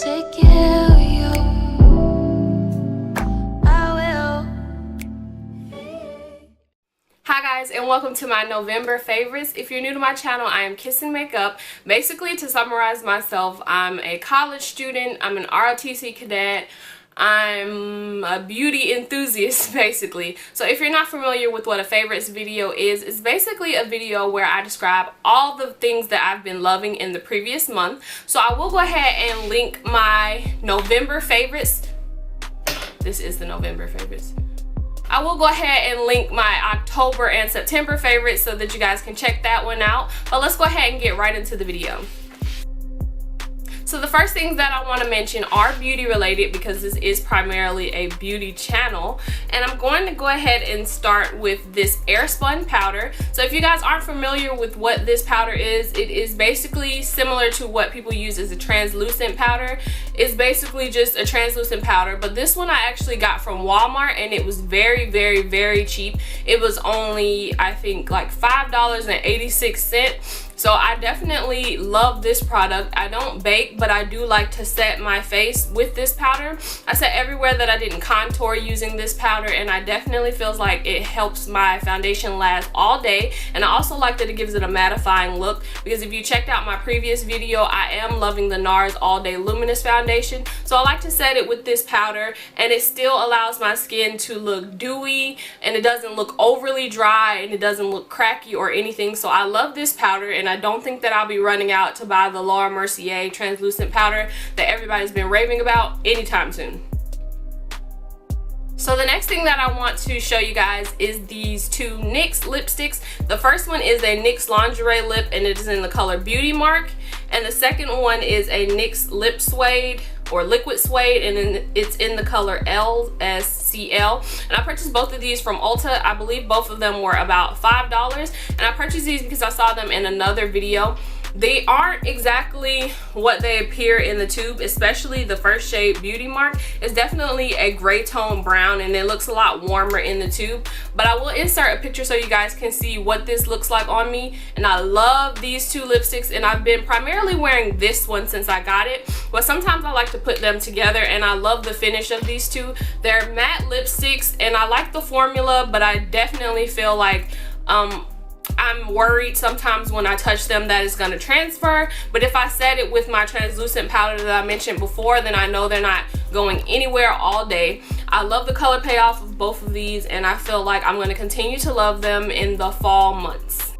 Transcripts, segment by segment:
take care of you. I will. Hi guys, and welcome to my November favorites. If you're new to my channel, I am Kiss.Makeup. Basically, to summarize myself, I'm a college student, I'm an ROTC cadet, I'm a beauty enthusiast basically. So if you're not familiar with what a favorites video is, it's basically a video where I describe all the things that I've been loving in the previous month. So I will go ahead and link my November favorites. This is the November favorites. I will go ahead and link my October and September favorites so that you guys can check that one out. But let's go ahead and get right into the video. So the first things that I want to mention are beauty related because this is primarily a beauty channel, and I'm going to go ahead and start with this Airspun powder. So if you guys aren't familiar with what this powder is, it is basically similar to what people use as a translucent powder. It's basically just a translucent powder, but this one I actually got from Walmart and it was very cheap. It was only, I think, like $5.86. So I definitely love this product. I don't bake, but I do like to set my face with this powder. I set everywhere that I didn't contour using this powder, and I definitely feels like it helps my foundation last all day. And I also like that it gives it a mattifying look, because if you checked out my previous video, I am loving the NARS All Day Luminous Foundation. So I like to set it with this powder, and it still allows my skin to look dewy, and it doesn't look overly dry, and it doesn't look cracky or anything. So I love this powder, and I don't think that I'll be running out to buy the Laura Mercier translucent powder that everybody's been raving about anytime soon. So the next thing that I want to show you guys is these two NYX lipsticks. The first one is a NYX Lingerie lip, and it is in the color Beauty Mark. And the second one is a NYX Lip Suede or Liquid Suede, and then it's in the color LSCL. And I purchased both of these from Ulta. I believe both of them were about $5. And I purchased these because I saw them in another video. They aren't exactly what they appear in the tube, especially the first shade, Beauty Mark. It's definitely a gray tone brown, and it looks a lot warmer in the tube. But I will insert a picture so you guys can see what this looks like on me. And I love these two lipsticks, and I've been primarily wearing this one since I got it. But sometimes I like to put them together, and I love the finish of these two. They're matte lipsticks, and I like the formula, but I definitely feel like I'm worried sometimes when I touch them that it's going to transfer. But if I set it with my translucent powder that I mentioned before, then I know they're not going anywhere all day. I love the color payoff of both of these, and I feel like I'm going to continue to love them in the fall months.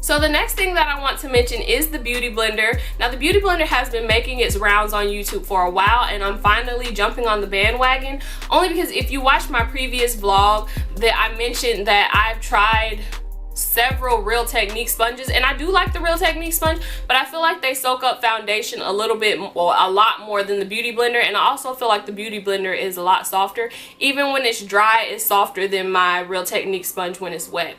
So the next thing that I want to mention is the Beauty Blender. Now the Beauty Blender has been making its rounds on YouTube for a while, and I'm finally jumping on the bandwagon, only because if you watched my previous vlog that I mentioned that I've tried several Real Technique sponges, and I do like the Real Technique sponge, but I feel like they soak up foundation a little bit, or a lot more than the Beauty Blender. And I also feel like the Beauty Blender is a lot softer. Even when it's dry, it's softer than my Real Technique sponge when it's wet.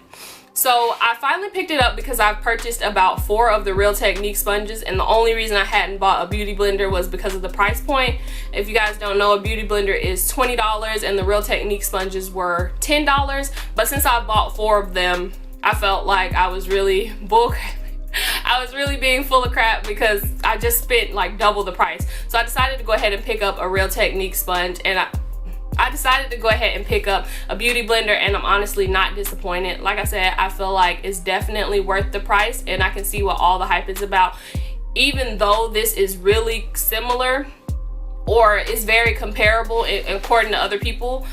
So I finally picked it up because I've purchased about 4 of the Real Technique sponges, and the only reason I hadn't bought a Beauty Blender was because of the price point. If you guys don't know, a Beauty Blender is $20 and the Real Technique sponges were $10. But since I bought 4 of them, I felt like I was really I was really being full of crap because I just spent like double the price. So I decided to go ahead and pick up a Real Technique sponge, and I decided to go ahead and pick up a Beauty Blender, and I'm honestly not disappointed. Like I said, I feel like it's definitely worth the price, and I can see what all the hype is about. Even though this is really similar, or is very comparable according to other people,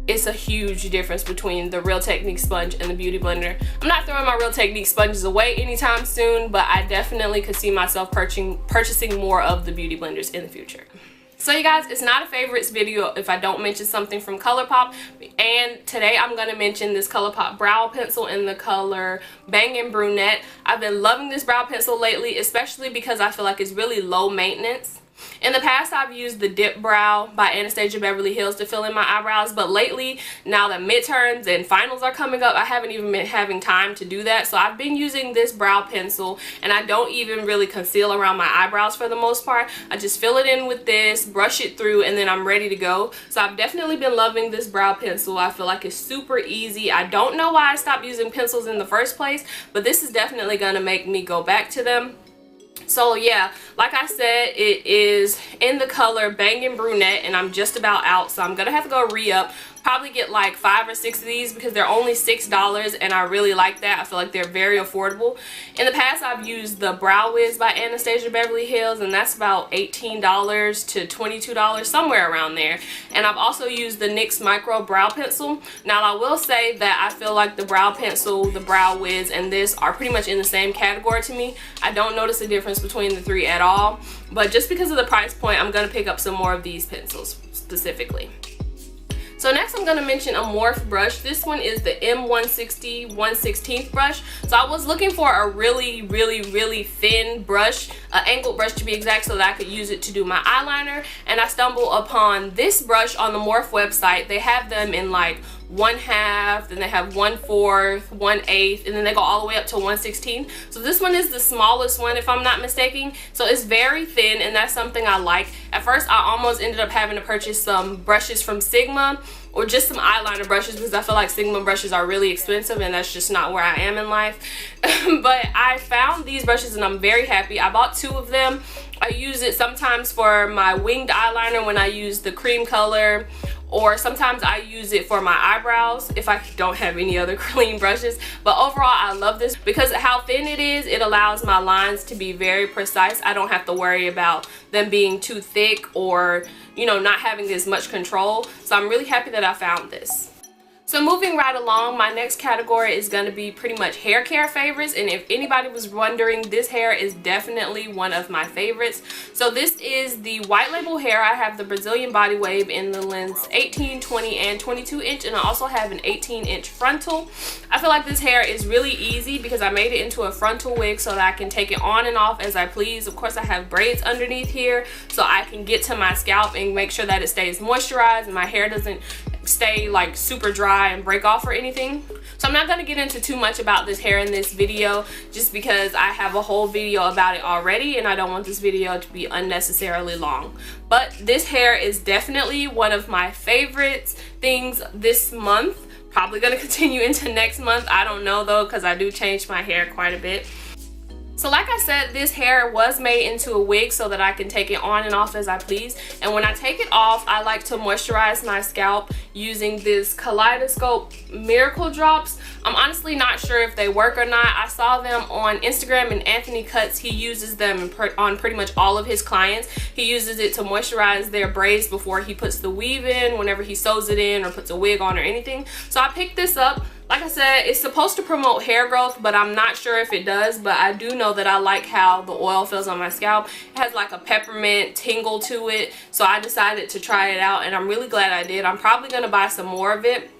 it's a huge difference between the Real Technique sponge and the Beauty Blender. I'm not throwing my Real Technique sponges away anytime soon, but I definitely could see myself purchasing more of the Beauty Blenders in the future. So you guys, it's not a favorites video if I don't mention something from Colourpop, and today I'm going to mention this Colourpop brow pencil in the color Bangin Brunnette. I've been loving this brow pencil lately, especially because I feel like it's really low maintenance. In the past, I've used the Dip Brow by Anastasia Beverly Hills to fill in my eyebrows, but lately, now that midterms and finals are coming up, I haven't even been having time to do that. So I've been using this brow pencil, and I don't even really conceal around my eyebrows for the most part. I just fill it in with this, brush it through, and then I'm ready to go. So I've definitely been loving this brow pencil. I feel like it's super easy. I don't know why I stopped using pencils in the first place, but this is definitely going to make me go back to them. So yeah, Like I said, it is in the color Bangin Brunette, and I'm just about out, so I'm gonna have to go re-up. Probably get like 5 or 6 of these because they're only $6, and I really like that. I feel like they're very affordable. In the past, I've used the Brow Wiz by Anastasia Beverly Hills, and that's about $18 to $22, somewhere around there. And I've also used the NYX Micro Brow Pencil. Now, I will say that I feel like the Brow Pencil, the Brow Wiz, and this are pretty much in the same category to me. I don't notice a difference between the three at all, but just because of the price point, I'm going to pick up some more of these pencils specifically. So next I'm going to mention a Morph brush. This one is the M160 1/16 brush. So I was looking for a really thin brush, an angled brush to be exact, so that I could use it to do my eyeliner. And I stumbled upon this brush on the Morph website. They have them in like 1/2, then they have 1/4, 1/8, and then they go all the way up to 1/16. So this one is the smallest one, if I'm not mistaken. So it's very thin, and that's something I like. At first I almost ended up having to purchase some brushes from Sigma, or just some eyeliner brushes, because I feel like Sigma brushes are really expensive, and that's just not where I am in life. But I found these brushes and I'm very happy. I bought 2 of them. I use it sometimes for my winged eyeliner when I use the cream color, or sometimes I use it for my eyebrows if I don't have any other clean brushes. But overall, I love this because of how thin it is. It allows my lines to be very precise. I don't have to worry about them being too thick or, you know, not having as much control. So I'm really happy that I found this. So moving right along, my next category is going to be pretty much hair care favorites, and if anybody was wondering, this hair is definitely one of my favorites. So this is the white label hair. I have the Brazilian Bodywave in the lengths 18, 20, and 22 inch, and I also have an 18-inch frontal. I feel like this hair is really easy because I made it into a frontal wig so that I can take it on and off as I please. Of course, I have braids underneath here so I can get to my scalp and make sure that it stays moisturized and my hair doesn't stay like super dry and break off or anything. So I'm not going to get into too much about this hair in this video, just because I have a whole video about it already and I don't want this video to be unnecessarily long. But this hair is definitely one of my favorite things this month. Probably going to continue into next month. I don't know though, because I do change my hair quite a bit. So like I said, this hair was made into a wig so that I can take it on and off as I please. And when I take it off, I like to moisturize my scalp using this Kaleidoscope Miracle Drops. I'm honestly not sure if they work or not. I saw them on Instagram, and Anthony Cuts, he uses them on pretty much all of his clients. He uses it to moisturize their braids before he puts the weave in, whenever he sews it in or puts a wig on or anything. So I picked this up. Like I said, it's supposed to promote hair growth, but I'm not sure if it does. But I do know that I like how the oil feels on my scalp. It has like a peppermint tingle to it. So I decided to try it out, and I'm really glad I did. I'm probably going to buy some more of it.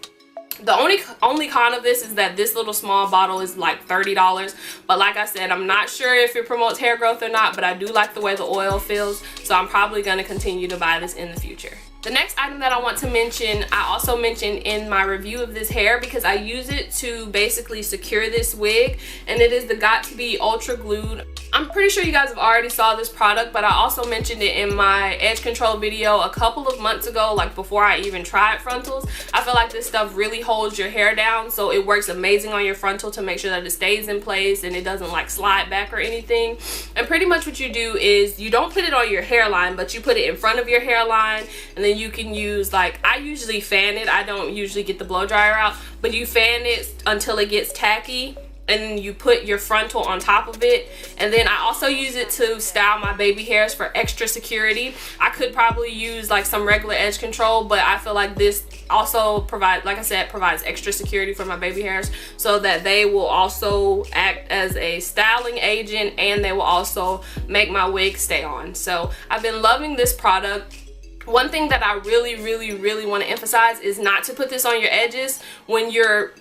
The only con of this is that this little small bottle is like $30. But like I said, I'm not sure if it promotes hair growth or not, but I do like the way the oil feels. So I'm probably going to continue to buy this in the future. The next item that I want to mention, I also mentioned in my review of this hair because I use it to basically secure this wig, and it is the Got To Be Ultra Glued. I'm pretty sure you guys have already saw this product, but I also mentioned it in my edge control video a couple of months ago, like before I even tried frontals. I feel like this stuff really holds your hair down, so it works amazing on your frontal to make sure that it stays in place and it doesn't like slide back or anything. And pretty much what you do is you don't put it on your hairline, but you put it in front of your hairline, and then you can use, like, I usually fan it. I don't usually get the blow dryer out, but you fan it until it gets tacky, and then you put your frontal on top of it. And then I also use it to style my baby hairs for extra security. I could probably use like some regular edge control, but I feel like this also provides, like I said, provides extra security for my baby hairs, so that they will also act as a styling agent, and they will also make my wig stay on. So I've been loving this product. One thing that I really want to emphasize is not to put this on your edges when you're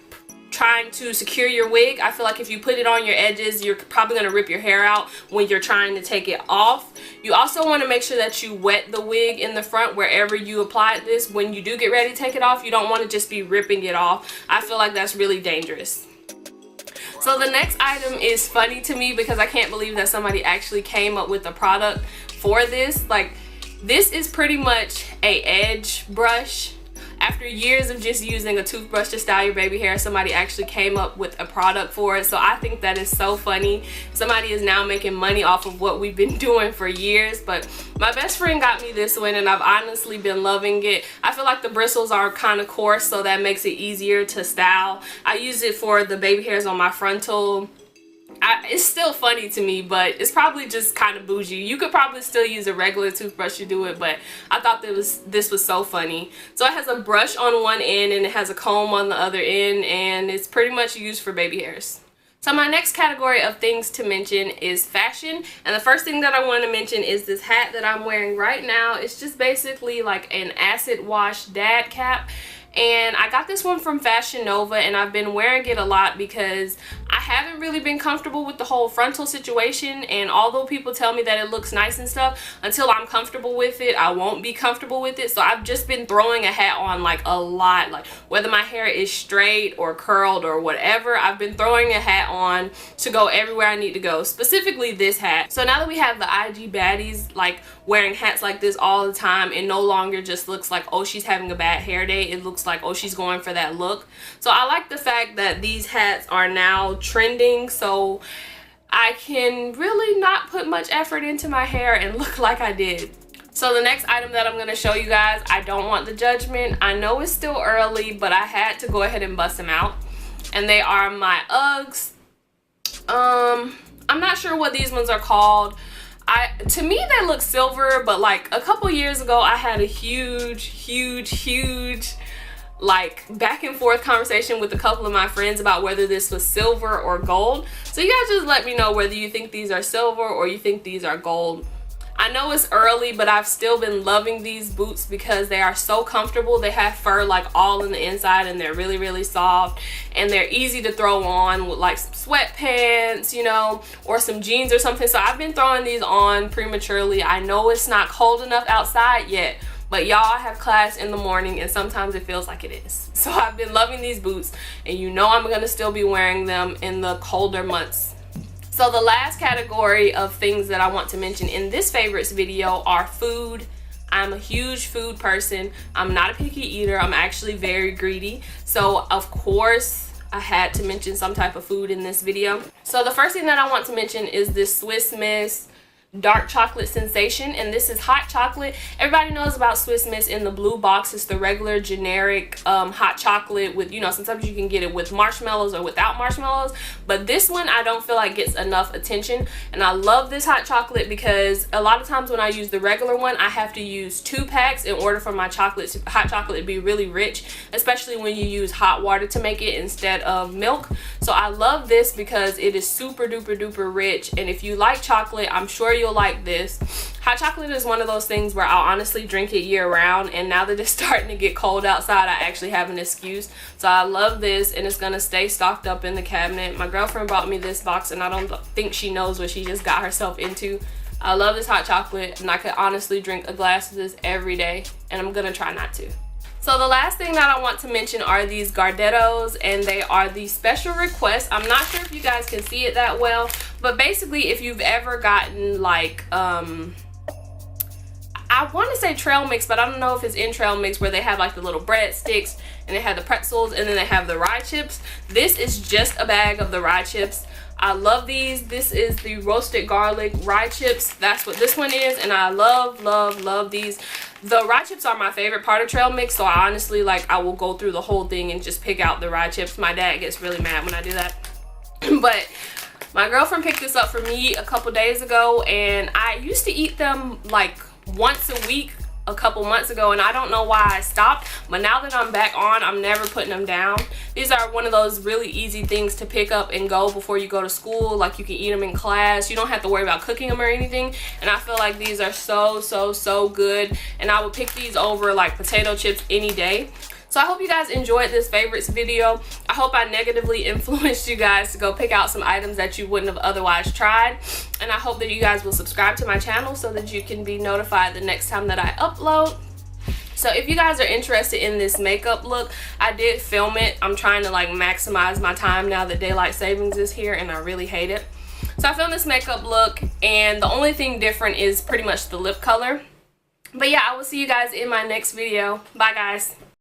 trying to secure your wig. I feel like if you put it on your edges, you're probably going to rip your hair out when you're trying to take it off. You also want to make sure that you wet the wig in the front wherever you applied this. When you do get ready to take it off, you don't want to just be ripping it off. I feel like that's really dangerous. So the next item is funny to me because I can't believe that somebody actually came up with a product for this. Like, this is pretty much a edge brush. after years of just using a toothbrush to style your baby hair, somebody actually came up with a product for it. So I think that is so funny. Somebody is now making money off of what we've been doing for years. But my best friend got me this one and I've honestly been loving it. I feel like the bristles are kind of coarse, so that makes it easier to style. I use it for the baby hairs on my frontal. It's still funny to me, but it's probably just kind of bougie. You could probably still use a regular toothbrush to do it, but I thought this was so funny. So it has a brush on one end and it has a comb on the other end, and it's pretty much used for baby hairs. So my next category of things to mention is fashion, and the first thing that I want to mention is this hat that I'm wearing right now. It's just basically like an acid wash dad cap, and I got this one from Fashion Nova, and I've been wearing it a lot because I haven't really been comfortable with the whole frontal situation. And although people tell me that it looks nice and stuff, until I'm comfortable with it, I won't be comfortable with it. So I've just been throwing a hat on like a lot, like whether my hair is straight or curled or whatever, I've been throwing a hat on to go everywhere I need to go, specifically this hat. So now that we have the IG baddies like wearing hats like this all the time, it no longer just looks like, oh, she's having a bad hair day. It looks like, oh, she's going for that look. So I like the fact that these hats are now trending, so I can really not put much effort into my hair and look like I did. So the next item that I'm going to show you guys, I don't want the judgment. I know it's still early, but I had to go ahead and bust them out. And they are my Uggs. I'm not sure what these ones are called. To me they look silver, but like a couple years ago I had a huge like back and forth conversation with a couple of my friends about whether this was silver or gold. So you guys just let me know whether you think these are silver or you think these are gold. I know it's early, but I've still been loving these boots because they are so comfortable. They have fur like all in the inside, and they're really soft, and they're easy to throw on with like some sweatpants, you know, or some jeans or something. So I've been throwing these on prematurely. I know it's not cold enough outside yet, but y'all, I have class in the morning and sometimes it feels like it is. So I've been loving these boots, and you know I'm gonna still be wearing them in the colder months. So the last category of things that I want to mention in this favorites video are food. I'm a huge food person. I'm not a picky eater. I'm actually very greedy. So of course I had to mention some type of food in this video. So the first thing that I want to mention is this Swiss Miss dark chocolate sensation, and this is hot chocolate. Everybody knows about Swiss Miss in the blue box. It's the regular generic hot chocolate with, you know, sometimes you can get it with marshmallows or without marshmallows, but this one I don't feel like gets enough attention. And I love this hot chocolate because a lot of times when I use the regular one, I have to use 2 packs in order for my hot chocolate to be really rich, especially when you use hot water to make it instead of milk. So I love this because it is super duper rich, and if you like chocolate, I'm sure you'll like this. Hot chocolate is one of those things where I'll honestly drink it year round, and now that it's starting to get cold outside, I actually have an excuse. So I love this, and it's gonna stay stocked up in the cabinet. My girlfriend bought me this box, and I don't think she knows what she just got herself into. I love this hot chocolate, and I could honestly drink a glass of this every day, and I'm gonna try not to. So the last thing that I want to mention are these Gardettos, and they are the special request. I'm not sure if you guys can see it that well, but basically if you've ever gotten like I want to say trail mix, but I don't know if it's in trail mix, where they have like the little breadsticks and they have the pretzels and then they have the rye chips. This is just a bag of the rye chips. I love these. This is the roasted garlic rye chips. That's what this one is, and I love these. The rye chips are my favorite part of trail mix, so I honestly, like, I will go through the whole thing and just pick out the rye chips. My dad gets really mad when I do that. But my girlfriend picked this up for me a couple days ago, and I used to eat them like once a week a couple months ago, and I don't know why I stopped, but now that I'm back on, I'm never putting them down. These are one of those really easy things to pick up and go before you go to school. Like, you can eat them in class. You don't have to worry about cooking them or anything, and I feel like these are so good, and I would pick these over like potato chips any day. So I hope you guys enjoyed this favorites video. I hope I negatively influenced you guys to go pick out some items that you wouldn't have otherwise tried. And I hope that you guys will subscribe to my channel so that you can be notified the next time that I upload. So if you guys are interested in this makeup look, I did film it. I'm trying to like maximize my time now that daylight savings is here, and I really hate it. So I filmed this makeup look, and the only thing different is pretty much the lip color. But yeah, I will see you guys in my next video. Bye guys.